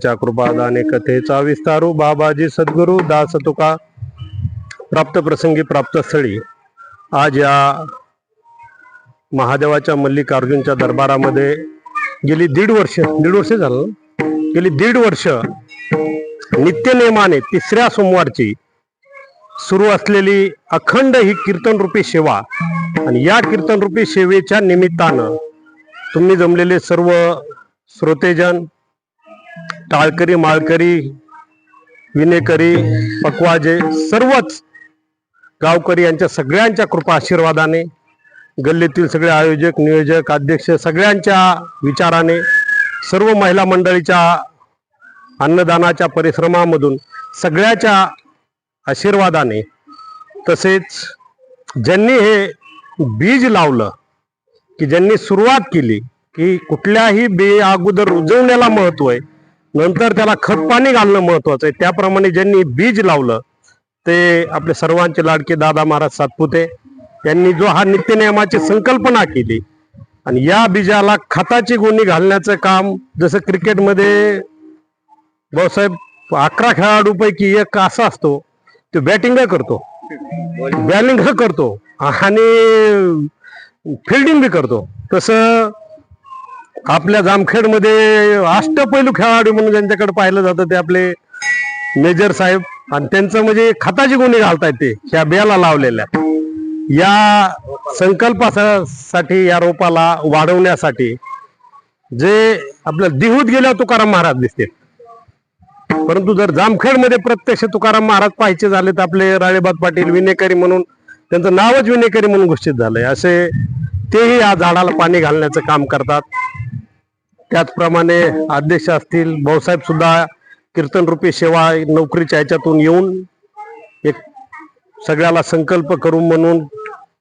च्या कृपादाने कथेचा विस्तारू बाबाजी सद्गुरु दास तुका प्राप्त प्रसंगी प्राप्त स्थळी। आज या महादेवाच्या मल्लिकार्जुनच्या दरबारामध्ये गेली दीड वर्ष झालं, गेली दीड वर्ष नित्यनेमाने तिसऱ्या सोमवारची सुरू असलेली अखंड ही कीर्तन रूपी सेवा आणि या कीर्तन रूपी सेवेच्या निमित्तानं तुम्ही जमलेले सर्व श्रोतेजन, टाळकरी, माळकरी, विनेकरी, पकवाजे, सर्वच गावकरी यांच्या सगळ्यांच्या कृपा आशीर्वादाने, गल्लीतील सगळे आयोजक, नियोजक, अध्यक्ष सगळ्यांच्या विचाराने, सर्व महिला मंडळीच्या अन्नदानाच्या परिश्रमामधून, सगळ्याच्या आशीर्वादाने, तसेच ज्यांनी हे बीज लावलं, की ज्यांनी सुरुवात केली की कुठल्याही बे अगोदर रुजवण्याला महत्व आहे, नंतर त्याला खत पाणी घालणं महत्वाचं आहे, त्याप्रमाणे ज्यांनी बीज लावलं ते आपले सर्वांचे लाडके दादा महाराज सातपुते यांनी जो हा नित्यनियमाची संकल्पना केली आणि या बीजाला खताची गोणी घालण्याचं काम, जसं क्रिकेटमध्ये भाऊसाहेब 11 खेळाडूपैकी एक असा असतो तो बॅटिंग करतो, बॉलिंग करतो आणि फिल्डिंग बी करतो, तसं आपल्या जामखेडमध्ये अष्टपैलू खेळाडू म्हणून ज्यांच्याकडे पाहिलं जातं ते आपले मेजर साहेब, आणि त्यांचं म्हणजे खताची गुणी घालतायत ते ह्या बियाला लावलेल्या या संकल्पासाठी, या रोपाला वाढवण्यासाठी। जे आपल्या दिहूत गेल्यावर तुकाराम महाराज दिसते, परंतु जर जामखेडमध्ये प्रत्यक्ष तुकाराम महाराज पाहायचे झाले तर आपले राळेबाद पाटील विनेकरी म्हणून, त्यांचं नावच विनेकरी म्हणून घोषित झालंय, असे तेही या झाडाला पाणी घालण्याचं काम करतात। त्याचप्रमाणे अध्यक्ष असतील भाऊसाहेब सुद्धा कीर्तन रूपी सेवा नोकरीच्या ह्याच्यातून येऊन एक सगळ्याला संकल्प करून म्हणून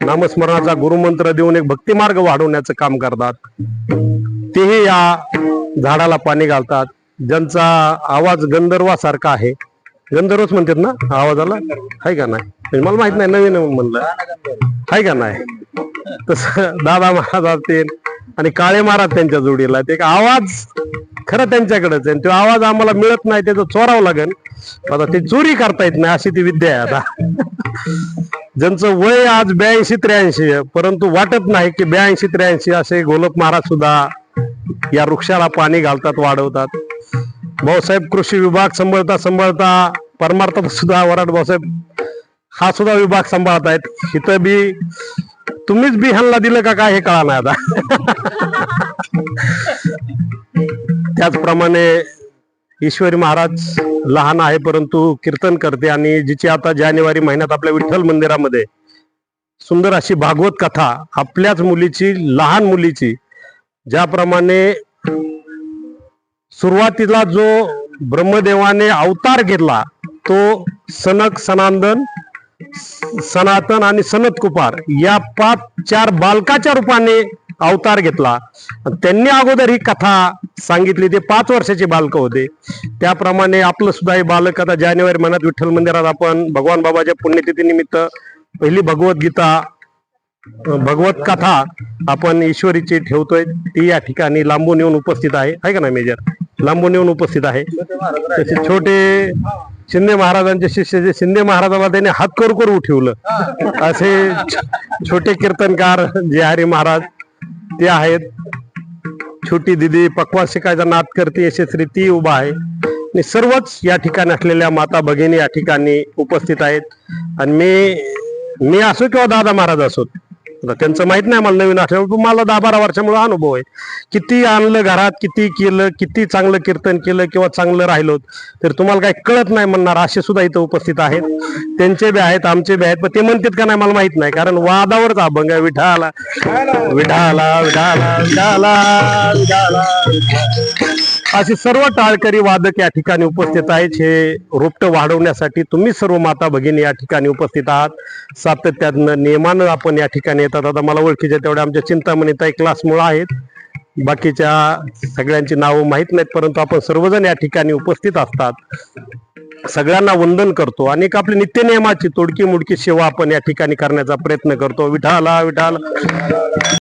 नामस्मरणाचा गुरुमंत्र देऊन एक भक्तिमार्ग वाढवण्याचं काम करतात, तेही या झाडाला पाणी घालतात। ज्यांचा आवाज गंधर्वासारखा आहे, गंधर्वच म्हणतात ना आवाजाला, आहे का नाही? मला माहित नाही, नवीन म्हणलं आहे का नाही? तसं दादा महाराज असतील आणि काळे महाराज त्यांच्या जोडीला, ते आवाज खरं त्यांच्याकडेच आहे, तो आवाज आम्हाला मिळत नाही, त्याचं चोरावं लागेल, आता ते चोरी करता येत नाही अशी ती विद्या आहे आता। ज्यांचं वय आज 82-83 परंतु वाटत नाही की 82-83 असे गोलप महाराज सुद्धा या वृक्षाला पाणी घालतात, वाढवतात। भाऊसाहेब कृषी विभाग सांभाळता परमार्थात सुद्धा वराड भाऊसाहेब हा सुद्धा विभाग सांभाळतायत। इथं बी तुम्हीच बी ह्यांना दिलं का काय हे कळा नाही आता। त्याचप्रमाणे ईश्वरी महाराज लहान आहे परंतु कीर्तन करते, आणि जिची आता जानेवारी महिन्यात आपल्या विठ्ठल मंदिरामध्ये सुंदर अशी भागवत कथा आपल्याच मुलीची, लहान मुलीची, ज्याप्रमाणे सुरुवातीला जो ब्रह्मदेवाने अवतार घेतला तो सनक, सनातन, सनातन आणि सनत कुमार या 5-4 बालकाच्या रूपाने अवतार घेतला। त्यांनी अगोदर ही कथा सांगितली, ते 5 वर्षाचे बालक होते। त्याप्रमाणे आपलं सुद्धा हे बालक आता जानेवारी महिन्यात विठ्ठल मंदिरात आपण भगवान बाबाच्या पुण्यतिथीनिमित्त पहिली भगवद्गीता, भगवत कथा आपण ईश्वरीची ठेवतोय, ती या ठिकाणी लांबून येऊन उपस्थित आहे का नाही मेजर? लांबून येऊन उपस्थित आहे। तसे छोटे शिंदे महाराजांचे शिष्य जे शिंदे महाराजाला त्यांनी हात करू उठवलं, असे छोटे कीर्तनकार जे हरी महाराज ते आहेत। छोटी दिदी पकवास शिकायचा नाद करते यशस्वी, ती उभा आहे, आणि सर्वच या ठिकाणी असलेल्या माता भगिनी या ठिकाणी उपस्थित आहेत। आणि मी असो किंवा दादा महाराज असो, त्यांचं माहित नाही मला, नवीन असल्यामुळे मला 10-12 वर्षामुळे अनुभव आहे। किती आणलं घरात, किती केलं, किती चांगलं कीर्तन केलं किंवा चांगलं राहिलो तर तुम्हाला काही कळत नाही म्हणणार असे सुद्धा इथं उपस्थित आहेत। त्यांचे बी आहेत, आमचे बी आहेत, पण ते म्हणतात का नाही मला माहित नाही, कारण वादावरच अभंग आहे, विठाला विठाला विठाला विठाला विठाला, असे सर्व टाळकरी वादक या ठिकाणी उपस्थित आहेत। हे रोपटं वाढवण्यासाठी तुम्ही सर्व माता भगिनी या ठिकाणी उपस्थित आहात, सातत्यानं नियमानं आपण या ठिकाणी येतात। आता मला ओळखीच्या तेवढ्या आमच्या चिंतामणीताई क्लासमुळे आहेत, बाकीच्या सगळ्यांची नावं माहीत नाहीत, परंतु आपण सर्वजण या ठिकाणी उपस्थित असतात। सगळ्यांना वंदन करतो आणि एक आपली नित्यनियमाची तोडकी मोडकी सेवा आपण या ठिकाणी करण्याचा प्रयत्न करतो। विठाला विठाला।